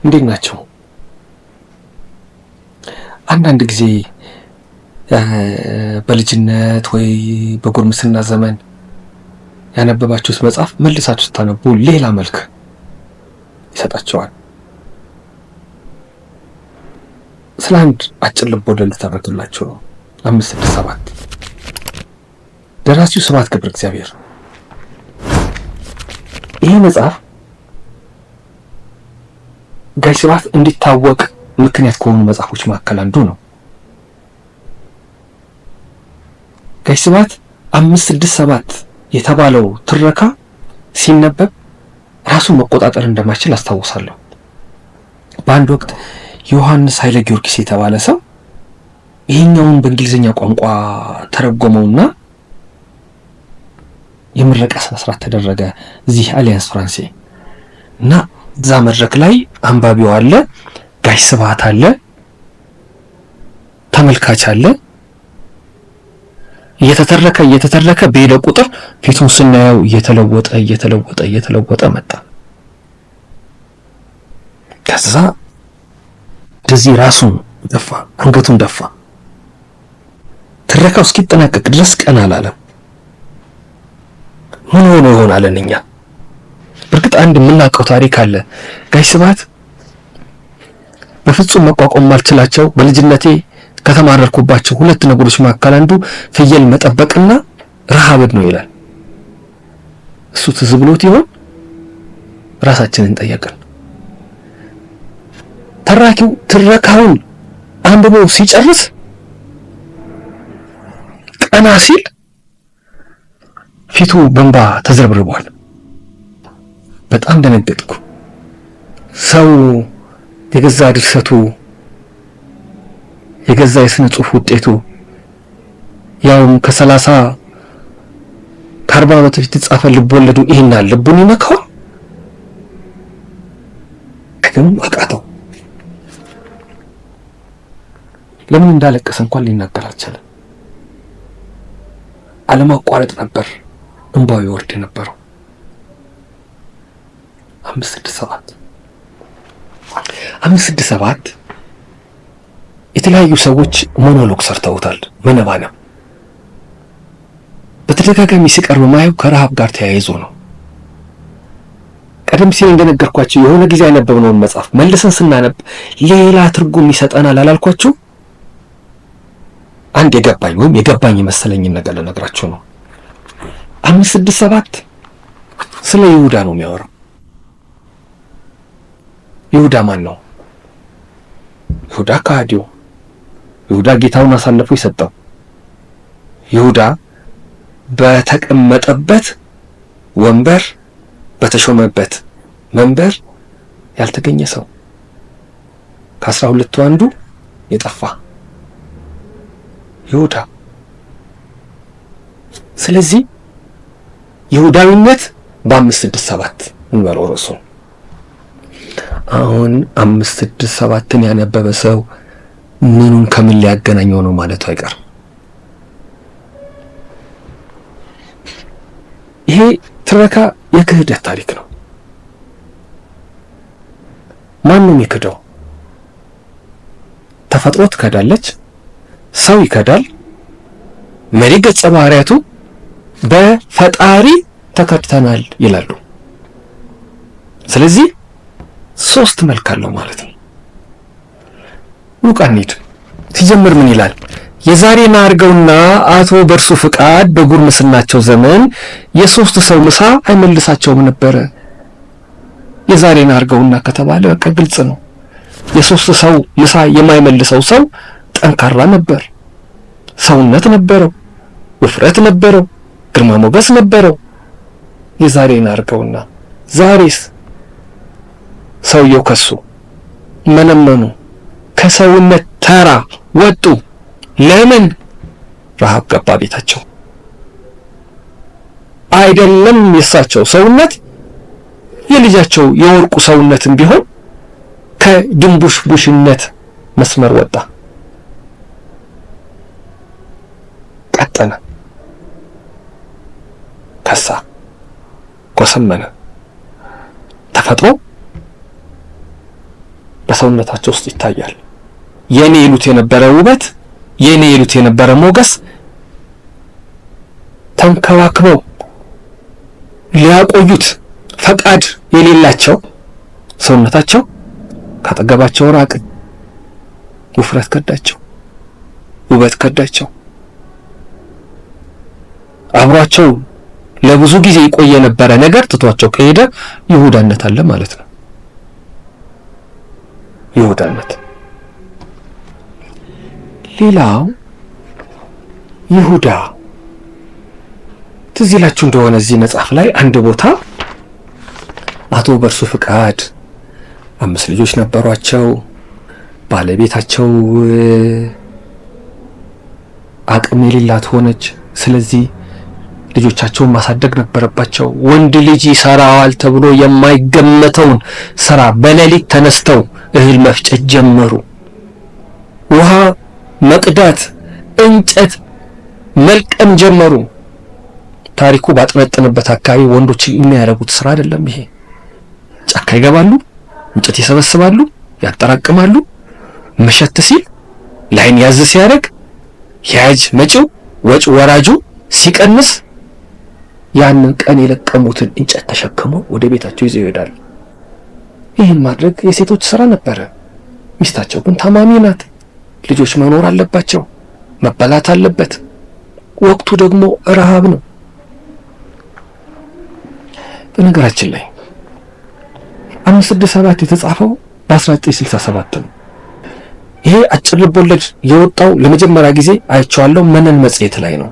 እንዴት ናቸው? አንዳንድ ጊዜ በልጅነት ወይ በጎርምስና ዘመን ያነበባችሁት መጽሐፍ መልሳችሁ ስታነቡ ሌላ መልክ ይሰጣቸዋል። ስለ አንድ አጭር ልቦለድ ልተርክላችሁ ነው። 567 ደራሲው ስብሐት ገብረ እግዚአብሔር። ይህ መጽሐፍ ጋሽ ስብሐት እንዲታወቅ ምክንያት ከሆኑ መጽሐፎች መካከል አንዱ ነው። ጋሽ ስብሐት 567 የተባለው ትረካ ሲነበብ ራሱን መቆጣጠር እንደማይችል አስታውሳለሁ። በአንድ ወቅት ዮሐንስ ኃይለ ጊዮርጊስ የተባለ ሰው ይሄኛውን በእንግሊዝኛ ቋንቋ ተረጎመውና የምረቃ ስነስርዓት ተደረገ እዚህ አሊያንስ ፍራንሴ እና እዛ መድረክ ላይ አንባቢው አለ፣ ጋሽ ስብሐት አለ፣ ተመልካች አለ። እየተተረከ በሄደ ቁጥር ፊቱን ስናየው እየተለወጠ መጣ። ከዛ እንደዚህ ራሱን ደፋ፣ አንገቱን ደፋ። ትረካው እስኪጠናቀቅ ድረስ ቀና አላለም። ምን ሆኖ ይሆናል? እኛ በርግጥ አንድ የምናውቀው ታሪክ አለ። ጋሽ ስብሐት በፍጹም መቋቋም ማልችላቸው በልጅነቴ ከተማረርኩባቸው ሁለት ነገሮች መካከል አንዱ ፍየል መጠበቅና ረሃብን ነው ይላል። እሱ ትዝ ብሎት ይሆን? ራሳችንን ጠየቅን። ተራኪው ትረካውን አንብቦ ሲጨርስ ቀና ሲል ፊቱ በእንባ ተዘርብርቧል። በጣም ደነገጥኩ። ሰው የገዛ ድርሰቱ የገዛ የስነ ጽሑፍ ውጤቱ ያውም ከ40 ዓመት በፊት የተጻፈ ልቦለዱ ይሄን ልቡን ይነካው ግን አቃተው። ለምን እንዳለቀሰ እንኳን ሊናገር አልቻለም። አለማቋረጥ ነበር እንባው ይወርድ የነበረው። 567 የተለያዩ ሰዎች ሞኖሎግ ሰርተውታል። መነባነብ በተደጋጋሚ ሲቀርብ ማየው ከረሃብ ጋር ተያይዞ ነው። ቀደም ሲል እንደነገርኳችሁ የሆነ ጊዜ ያነበብነውን መጽሐፍ መልሰን ስናነብ ሌላ ትርጉም ይሰጠናል አላልኳችሁ? አንድ የገባኝ የመሰለኝን ነገር ልነግራችሁ ነው። 567 ስለ ይሁዳ ነው የሚያወራው። ይሁዳ ማን ነው? ይሁዳ ከሃዲው፣ ይሁዳ ጌታውን አሳልፎ የሰጠው፣ ይሁዳ በተቀመጠበት ወንበር በተሾመበት መንበር ያልተገኘ ሰው፣ ከ12 አንዱ የጠፋ ይሁዳ። ስለዚህ ይሁዳዊነት በ567 እንበለው ርዕሱ። አሁን 567ን ያነበበ ሰው ምኑን ከምን ሊያገናኘው ነው ማለቱ አይቀርም። ይሄ ትረካ የክህደት ታሪክ ነው። ማንም ይክደው? ተፈጥሮ ትከዳለች፣ ሰው ይከዳል። መሪ ገጸ ባህሪያቱ በፈጣሪ ተከድተናል ይላሉ። ስለዚህ 3 መልክ አለው ማለት ነው። ሉቃኒት ሲጀምር ምን ይላል? የዛሬን አርገውና አቶ በርሱ ፍቃድ በጉርምስናቸው ዘመን የ3 ሰው ምሳ አይመልሳቸውም ነበረ። የዛሬን አርገውና ከተባለ በቃ ግልጽ ነው። የ3 ሰው ምሳ የማይመልሰው ሰው ጠንካራ ነበር፣ ሰውነት ነበረው፣ ውፍረት ነበረው፣ ግርማ ሞገስ ነበረው። የዛሬን አርገውና ዛሬስ ሰውየው ከሱ መነመኑ፣ ከሰውነት ተራ ወጡ። ለምን? ረሃብ ገባ ቤታቸው። አይደለም የሳቸው ሰውነት የልጃቸው የወርቁ ሰውነትም ቢሆን ከድንቡሽቡሽነት መስመር ወጣ፣ ቀጠነ፣ ከሳ፣ ኮሰመነ። ተፈጥሮ በሰውነታቸው ውስጥ ይታያል። የኔ ይሉት የነበረ ውበት፣ የኔ ይሉት የነበረ ሞገስ ተንከባክበው ሊያቆዩት ፈቃድ የሌላቸው ሰውነታቸው ካጠገባቸው ራቅ። ውፍረት ከዳቸው፣ ውበት ከዳቸው። አብሯቸው ለብዙ ጊዜ የቆየ የነበረ ነገር ትቷቸው ከሄደ ይሁዳነት አለ ማለት ነው። ይሁዳነት። ሌላው ይሁዳ ትዝ ይላችሁ እንደሆነ እዚህ መጽሐፍ ላይ አንድ ቦታ አቶ በርሱ ፍቃድ 5 ልጆች ነበሯቸው። ባለቤታቸው አቅም የሌላት ሆነች። ስለዚህ ልጆቻቸውን ማሳደግ ነበረባቸው። ወንድ ልጅ ይሰራዋል ተብሎ የማይገመተውን ስራ በሌሊት ተነስተው እህል መፍጨት ጀመሩ። ውሃ መቅዳት፣ እንጨት መልቀም ጀመሩ። ታሪኩ ባጠነጠነበት አካባቢ ወንዶች የሚያደርጉት ስራ አይደለም ይሄ። ጫካ ይገባሉ፣ እንጨት ይሰበስባሉ፣ ያጠራቅማሉ። መሸት ሲል ላይን ያዝ ሲያደርግ ያጅ መጪው ወጭ ወራጁ ሲቀንስ ያንን ቀን የለቀሙትን እንጨት ተሸክመው ወደ ቤታቸው ይዘው ይሄዳሉ። ይህን ማድረግ የሴቶች ስራ ነበረ። ሚስታቸው ግን ታማሚ ናት። ልጆች መኖር አለባቸው፣ መበላት አለበት። ወቅቱ ደግሞ ረሃብ ነው። በነገራችን ላይ 567 የተጻፈው በ1967 ነው። ይሄ አጭር ልቦለድ የወጣው ለመጀመሪያ ጊዜ አይቼዋለሁ መነን መጽሔት ላይ ነው።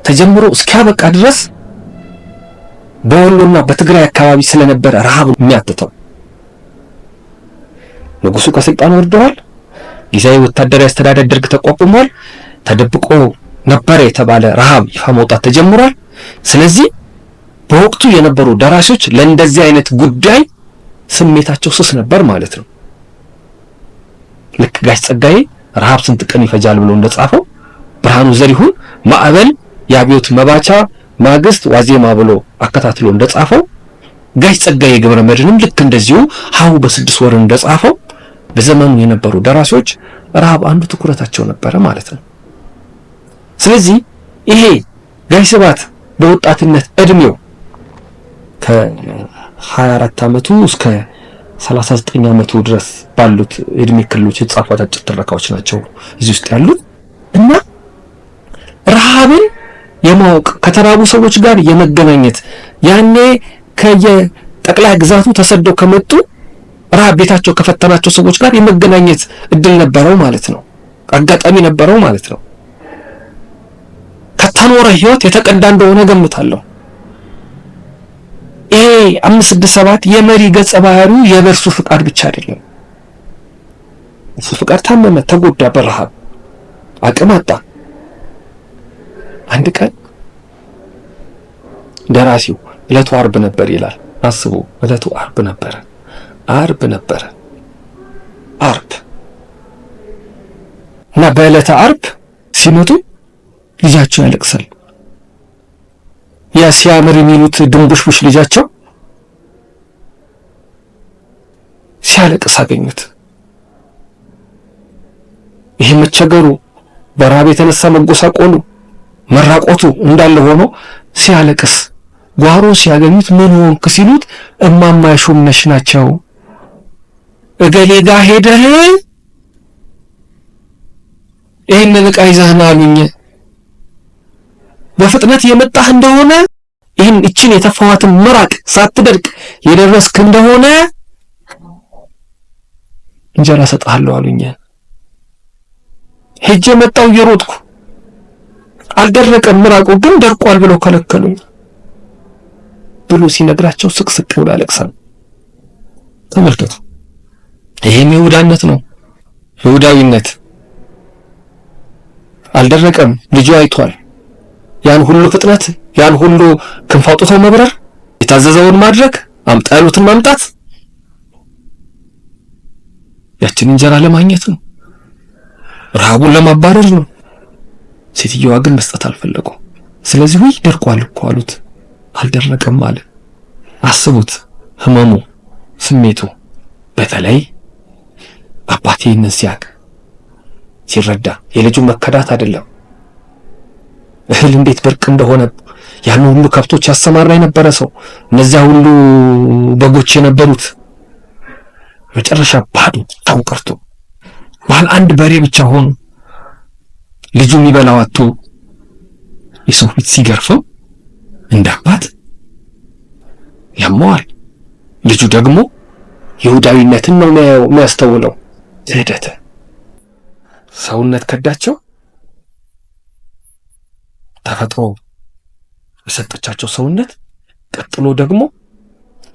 ተጀምሮ እስኪያበቃ ድረስ በወሎና በትግራይ አካባቢ ስለነበረ ረሃብ የሚያትተው። ንጉሱ ከስልጣን ወርደዋል። ጊዜያዊ ወታደራዊ አስተዳደር ደርግ ተቋቁሟል። ተደብቆ ነበር የተባለ ረሃብ ይፋ መውጣት ተጀምሯል። ስለዚህ በወቅቱ የነበሩ ደራሾች ለእንደዚህ አይነት ጉዳይ ስሜታቸው ስስ ነበር ማለት ነው። ልክ ጋሽ ጸጋዬ ረሃብ ስንት ቀን ይፈጃል ብሎ እንደጻፈው ብርሃኑ ዘሪሁን ማዕበል የአብዮት መባቻ ማግስት ዋዜማ ብሎ አከታትሎ እንደጻፈው ጋሽ ጸጋዬ ገብረ መድኅንም ልክ እንደዚሁ ሀው በ6 ወር እንደጻፈው በዘመኑ የነበሩ ደራሲዎች ረሃብ አንዱ ትኩረታቸው ነበረ ማለት ነው። ስለዚህ ይሄ ጋሽ ስብሐት በወጣትነት እድሜው ከ24 ዓመቱ እስከ 39 ዓመቱ ድረስ ባሉት እድሜ ክልሎች የተጻፉ አጫጭር ትረካዎች ናቸው እዚህ ውስጥ ያሉት እና ረሃብን የማወቅ ከተራቡ ሰዎች ጋር የመገናኘት ያኔ ከየጠቅላይ ግዛቱ ተሰደው ከመጡ ረሃብ ቤታቸው ከፈተናቸው ሰዎች ጋር የመገናኘት እድል ነበረው ማለት ነው። አጋጣሚ ነበረው ማለት ነው። ከተኖረ ህይወት የተቀዳ እንደሆነ ገምታለሁ። ይሄ 567 የመሪ ገጸ ባህሪው የበርሱ ፍቃድ ብቻ አይደለም። እሱ ፍቃድ ታመመ፣ ተጎዳ፣ በረሃብ አቅም አጣ። አንድ ቀን ደራሲው ዕለቱ ዓርብ ነበር ይላል። አስቡ፣ ዕለቱ ዓርብ ነበረ። ዓርብ እና በዕለተ ዓርብ ሲመጡ ልጃቸው ያለቅሳል። ያ ሲያምር የሚሉት ድንቡሽቡሽ ልጃቸው ሲያለቅስ አገኙት። ይሄ መቸገሩ፣ በረሃብ የተነሳ መጎሳቆሉ፣ መራቆቱ እንዳለ ሆኖ ሲያለቅስ ጓሮ ሲያገኙት ምን ሆንክ ሲሉት እማማ ሹምነሽ ናቸው። እገሌ ጋር ሄደህ ይሄንን ዕቃ ይዘህ ና አሉኝ። በፍጥነት የመጣህ እንደሆነ ይህን እችን የተፋዋትን ምራቅ ሳትደርቅ የደረስክ እንደሆነ እንጀራ ሰጣለሁ አሉኝ። ሄጄ መጣው እየሮጥኩ አልደረቀም፣ ምራቁ ግን ደርቋል ብለው ከለከሉኝ ብሎ ሲነግራቸው ስቅስቅ ብሎ ያለቅሳል። ተመልከቱ፣ ይሄም ይሁዳነት ነው። ይሁዳዊነት አልደረቀም፣ ልጁ አይቷል። ያን ሁሉ ፍጥነት፣ ያን ሁሉ ክንፍ አውጥቶ መብረር፣ የታዘዘውን ማድረግ፣ አምጣ ያሉትን ማምጣት ያችን እንጀራ ለማግኘት ነው፣ ረሃቡን ለማባረር ነው። ሴትየዋ ግን መስጠት አልፈለጉም። ስለዚህ ወይ ደርቋል እኮ አሉት። አልደረቀም አለ። አስቡት ህመሙ፣ ስሜቱ። በተለይ አባቴ ይህንን ሲረዳ የልጁ መከዳት አይደለም እህል እንዴት ብርቅ እንደሆነ ያን ሁሉ ከብቶች ያሰማራ የነበረ ሰው እነዚያ ሁሉ በጎች የነበሩት መጨረሻ ባዶ ቀርቶ ባል አንድ በሬ ብቻ ሆኖ ልጁ የሚበላው አጥቶ የሰው ፊት ሲገርፈው እንደ አባት ያመዋል። ልጁ ደግሞ ይሁዳዊነትን ነው የሚያስተውለው። ዘደተ ሰውነት ከዳቸው። ተፈጥሮ የሰጠቻቸው ሰውነት። ቀጥሎ ደግሞ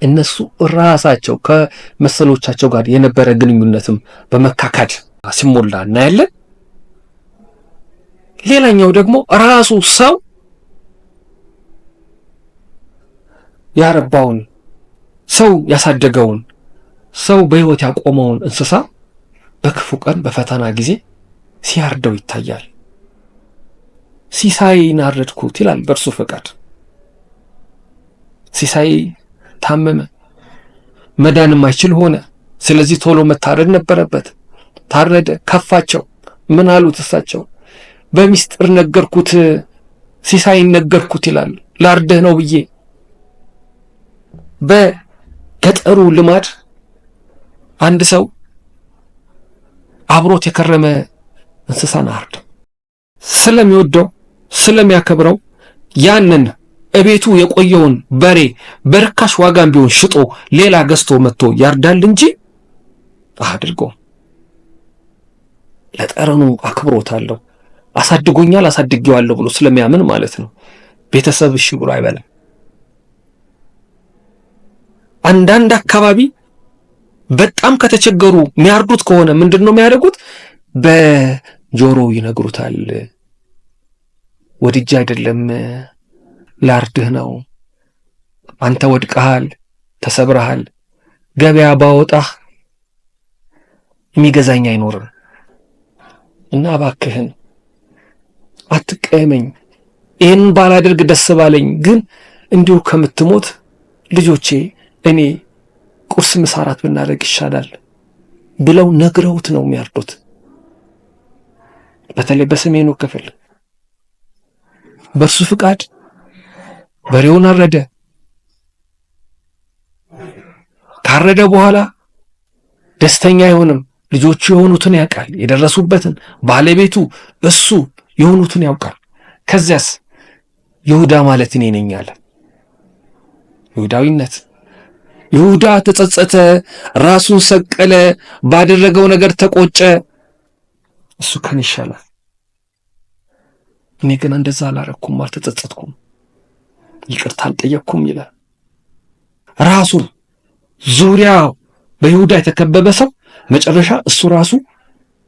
እነሱ ራሳቸው ከመሰሎቻቸው ጋር የነበረ ግንኙነትም በመካካድ ሲሞላ እናያለን። ሌላኛው ደግሞ ራሱ ሰው ያረባውን ሰው ያሳደገውን ሰው በሕይወት ያቆመውን እንስሳ በክፉ ቀን በፈተና ጊዜ ሲያርደው ይታያል። ሲሳይን አረድኩት ይላል በእርሱ ፈቃድ። ሲሳይ ታመመ፣ መዳን የማይችል ሆነ። ስለዚህ ቶሎ መታረድ ነበረበት። ታረደ፣ ከፋቸው። ምን አሉት እሳቸው? በሚስጥር ነገርኩት፣ ሲሳይን ነገርኩት ይላል። ላርደህ ነው ብዬ። በገጠሩ ልማድ አንድ ሰው አብሮት የከረመ እንስሳን አርደው ስለሚወደው ስለሚያከብረው ያንን እቤቱ የቆየውን በሬ በርካሽ ዋጋም ቢሆን ሽጦ ሌላ ገዝቶ መጥቶ ያርዳል እንጂ አድርጎ ለጠረኑ አክብሮታለሁ፣ አሳድጎኛል፣ አሳድጌዋለሁ ብሎ ስለሚያምን ማለት ነው። ቤተሰብ እሺ ብሎ አይበላም። አንዳንድ አካባቢ በጣም ከተቸገሩ የሚያርዱት ከሆነ ምንድነው የሚያደርጉት? በጆሮ ይነግሩታል። ወድጄ አይደለም ላርድህ ነው፣ አንተ ወድቀሃል፣ ተሰብረሃል፣ ገበያ ባወጣህ የሚገዛኝ አይኖርም እና እባክህን አትቀየመኝ፣ ይህን ባላደርግ ደስ ባለኝ፣ ግን እንዲሁ ከምትሞት ልጆቼ እኔ ቁርስ ምሳ እራት ብናደርግ ይሻላል ብለው ነግረውት ነው የሚያርዱት። በተለይ በሰሜኑ ክፍል በእርሱ ፍቃድ በሬውን አረደ። ካረደ በኋላ ደስተኛ አይሆንም። ልጆቹ የሆኑትን ያውቃል፣ የደረሱበትን፣ ባለቤቱ እሱ የሆኑትን ያውቃል። ከዚያስ ይሁዳ ማለት እኔ ነኝ አለ። ይሁዳዊነት። ይሁዳ ተጸጸተ፣ ራሱን ሰቀለ፣ ባደረገው ነገር ተቆጨ። እሱ ከኔ ይሻላል፣ እኔ ግን እንደዛ አላረኩም፣ አልተጸጸትኩም፣ ይቅርታ አልጠየቅኩም ይላል። ራሱን ዙሪያው በይሁዳ የተከበበ ሰው መጨረሻ እሱ ራሱ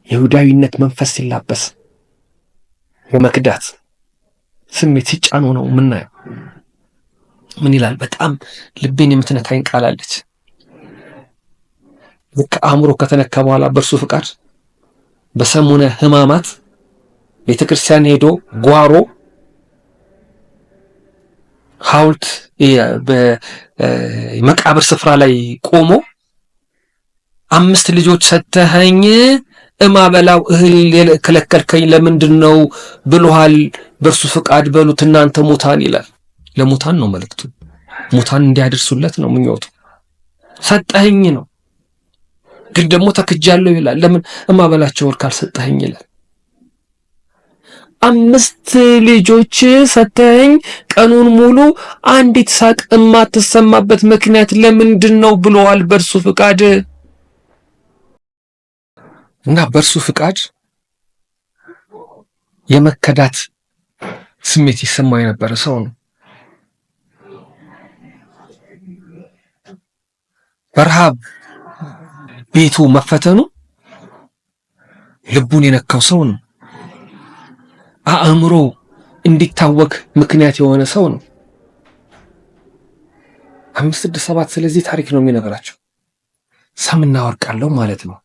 የይሁዳዊነት መንፈስ ሲላበስ የመክዳት ስሜት ሲጫኑ ነው የምናየው። ምን ይላል? በጣም ልቤን የምትነካኝ ቃል አለች። ልክ አእምሮ ከተነካ በኋላ በእርሱ ፍቃድ በሰሙነ ሕማማት ቤተክርስቲያን ሄዶ ጓሮ ሐውልት በመቃብር ስፍራ ላይ ቆሞ 5 ልጆች ሰተኸኝ እማበላው እህል የከለከልከኝ ለምንድን ነው ብሎሃል። በእርሱ ፍቃድ በሉት እናንተ ሙታን ይላል። ለሙታን ነው መልእክቱ። ሙታን እንዲያደርሱለት ነው ምኞቱ። ሰጠኸኝ ነው፣ ግን ደግሞ ተክጃለሁ ይላል። ለምን እማበላቸው ወር ካልሰጠኸኝ ይላል። 5 ልጆች ሰተኸኝ ቀኑን ሙሉ አንዲት ሳቅ የማትሰማበት ምክንያት ለምንድን ነው ብለዋል በእርሱ ፍቃድ። እና በእርሱ ፍቃድ የመከዳት ስሜት ይሰማው የነበረ ሰው ነው። በረሃብ ቤቱ መፈተኑ ልቡን የነካው ሰው ነው። አእምሮ እንዲታወክ ምክንያት የሆነ ሰው ነው። 5 6 7 ስለዚህ ታሪክ ነው የሚነግራቸው። ሰምና ወርቅ አለው ማለት ነው።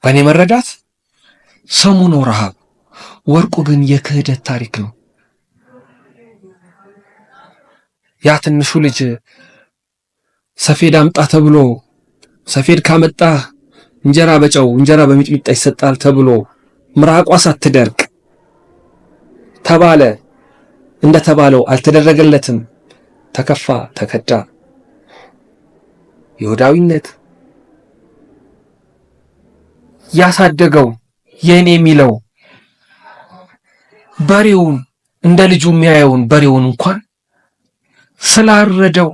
በእኔ መረዳት ስሙ ነው ረሃብ፣ ወርቁ ግን የክህደት ታሪክ ነው። ያ ትንሹ ልጅ ሰፌድ አምጣ ተብሎ ሰፌድ ካመጣ እንጀራ በጨው እንጀራ በሚጥሚጣ ይሰጣል ተብሎ ምራቋ ሳትደርቅ ተባለ። እንደተባለው አልተደረገለትም። ተከፋ፣ ተከዳ። ይሁዳዊነት ያሳደገው የኔ የሚለው በሬውን እንደ ልጁ የሚያየውን በሬውን እንኳን ስላረደው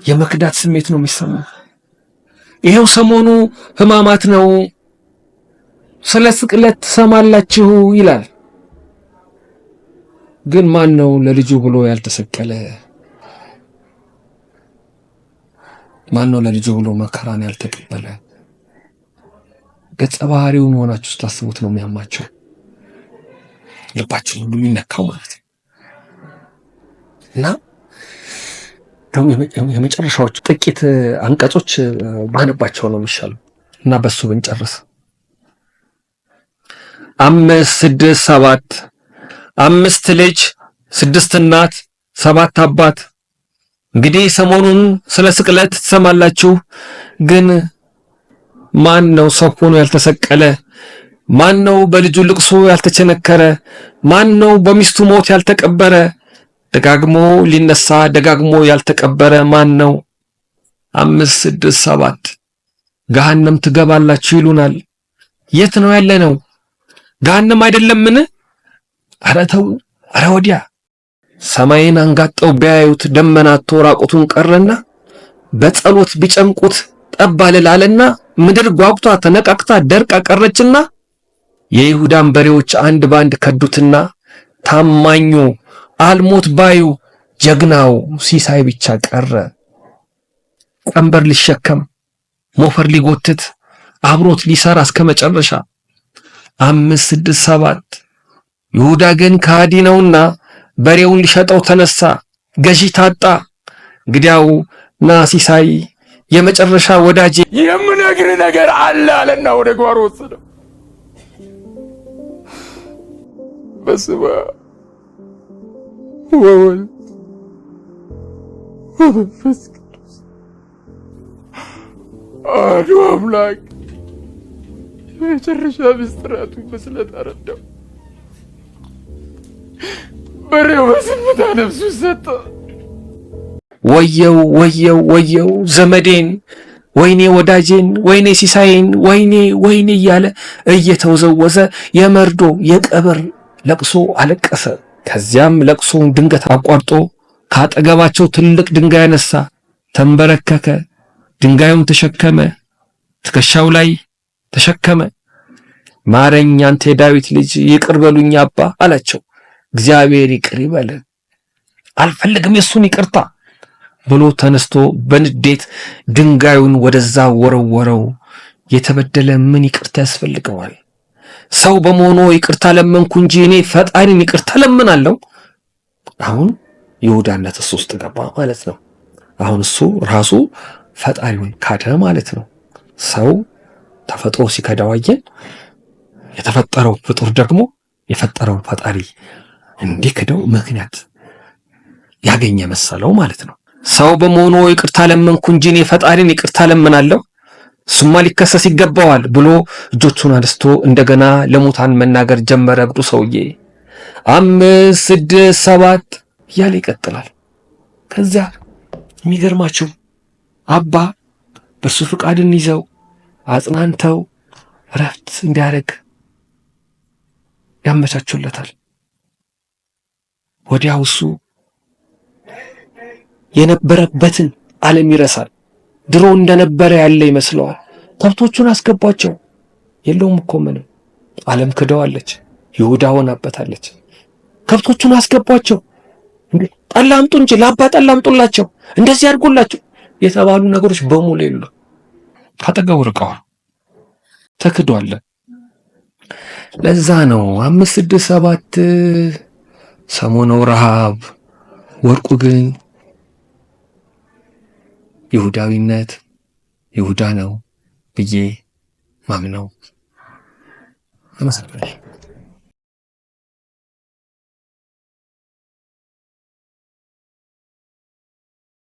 የመክዳት ስሜት ነው የሚሰማው። ይሄው ሰሞኑ ሕማማት ነው፣ ስለ ስቅለት ትሰማላችሁ ይላል። ግን ማን ነው ለልጁ ብሎ ያልተሰቀለ? ማን ነው ለልጁ ብሎ መከራን ያልተቀበለ? ገጸ ባህሪውን ሆናችሁ ስታስቡት ነው የሚያማቸው፣ ልባችሁ ሁሉ የሚነካው ማለት ነው። እና የመጨረሻዎቹ ጥቂት አንቀጾች ባነባቸው ነው የሚሻለው እና በሱ ብንጨርስ 5 6 7 5 ልጅ 6 እናት 7 አባት። እንግዲህ ሰሞኑን ስለ ስቅለት ትሰማላችሁ። ግን ማን ነው ሰው ሆኖ ያልተሰቀለ? ማን ነው በልጁ ልቅሶ ያልተቸነከረ? ማን ነው በሚስቱ ሞት ያልተቀበረ? ደጋግሞ ሊነሳ ደጋግሞ ያልተቀበረ ማን ነው? 5 6 7 ገሃነም ትገባላችሁ ይሉናል። የት ነው ያለ ነው? ገሃነም አይደለምን? ኧረ ተው፣ ኧረ ወዲያ። ሰማይን አንጋጠው ቢያዩት ደመናቶ ራቁቱን ቀረና በጸሎት ቢጨምቁት ጠብ አለና ምድር ጓጉቷ ተነቃቅታ ደርቃ ቀረችና የይሁዳን በሬዎች አንድ ባንድ ከዱትና ታማኙ አልሞት ባዩ ጀግናው ሲሳይ ብቻ ቀረ። ቀንበር ሊሸከም ሞፈር ሊጎትት አብሮት ሊሰራ እስከ መጨረሻ 5 6 7 ይሁዳ ግን ከሃዲ ነውና በሬውን ሊሸጠው ተነሳ። ገዢ ታጣ። እንግዲያው ና ሲሳይ የመጨረሻ ወዳጄ የምነግር ነገር አለ አለና ወደ ጓሮ ወሰደው። በስመ አብ ወወልድ ወመንፈስ ቅዱስ አሐዱ አምላክ። የመጨረሻ ምስጢራቱ በስለት አረዳው። በሬው በዝምታ ነፍሱ ሰጠ። ወየው ወየው ወየው ዘመዴን፣ ወይኔ ወዳጄን፣ ወይኔ ሲሳይን፣ ወይኔ እያለ እየተወዘወዘ የመርዶ የቀብር ለቅሶ አለቀሰ። ከዚያም ለቅሶውን ድንገት አቋርጦ ካጠገባቸው ትልቅ ድንጋይ አነሳ፣ ተንበረከከ፣ ድንጋዩን ተሸከመ፣ ትከሻው ላይ ተሸከመ። ማረኝ አንተ የዳዊት ልጅ ይቅር በሉኝ አባ አላቸው። እግዚአብሔር ይቅር ይበለን፣ አልፈልግም የሱን ይቅርታ ብሎ ተነስቶ በንዴት ድንጋዩን ወደዛ ወረወረው። የተበደለ ምን ይቅርታ ያስፈልገዋል? ሰው በመሆኑ ይቅርታ ለመንኩ እንጂ እኔ ፈጣሪን ይቅርታ ለምናለሁ። አሁን ይሁዳነት እሱ ውስጥ ገባ ማለት ነው። አሁን እሱ ራሱ ፈጣሪውን ካደ ማለት ነው። ሰው ተፈጥሮ ሲከዳው አየን። የተፈጠረው ፍጡር ደግሞ የፈጠረው ፈጣሪ እንዲክደው ምክንያት ያገኘ መሰለው ማለት ነው። ሰው በመሆኑ ይቅርታ ለመንኩ እንጂ እኔ ፈጣሪን ይቅርታ ለምናለሁ፣ እሱማ ሊከሰስ ይገባዋል ብሎ እጆቹን አነስቶ እንደገና ለሙታን መናገር ጀመረ። እብዱ ሰውዬ 5 6 7 እያለ ይቀጥላል። ከዚያ የሚገርማችሁ አባ በእርሱ ፍቃድን ይዘው አጽናንተው እረፍት እንዲያደርግ ያመቻቹለታል። ወዲያው እሱ የነበረበትን ዓለም ይረሳል። ድሮ እንደነበረ ያለ ይመስለዋል። ከብቶቹን አስገቧቸው። የለውም እኮ ምንም። ዓለም ክደዋለች፣ ይሁዳ ሆናበታለች። ከብቶቹን አስገቧቸው፣ ጠላ አምጡ እንጂ ለአባ ጠላ አምጡላቸው፣ እንደዚህ አድርጎላቸው የተባሉ ነገሮች በሙሉ የሉ። ካጠገቡ ርቀዋል፣ ተክዷል። ለዛ ነው 5 6 7 ሰሞኑ ረሃብ፣ ወርቁ ግን ይሁዳዊነት ይሁዳ ነው ብዬ ማምነው። አመሰግናለሁ።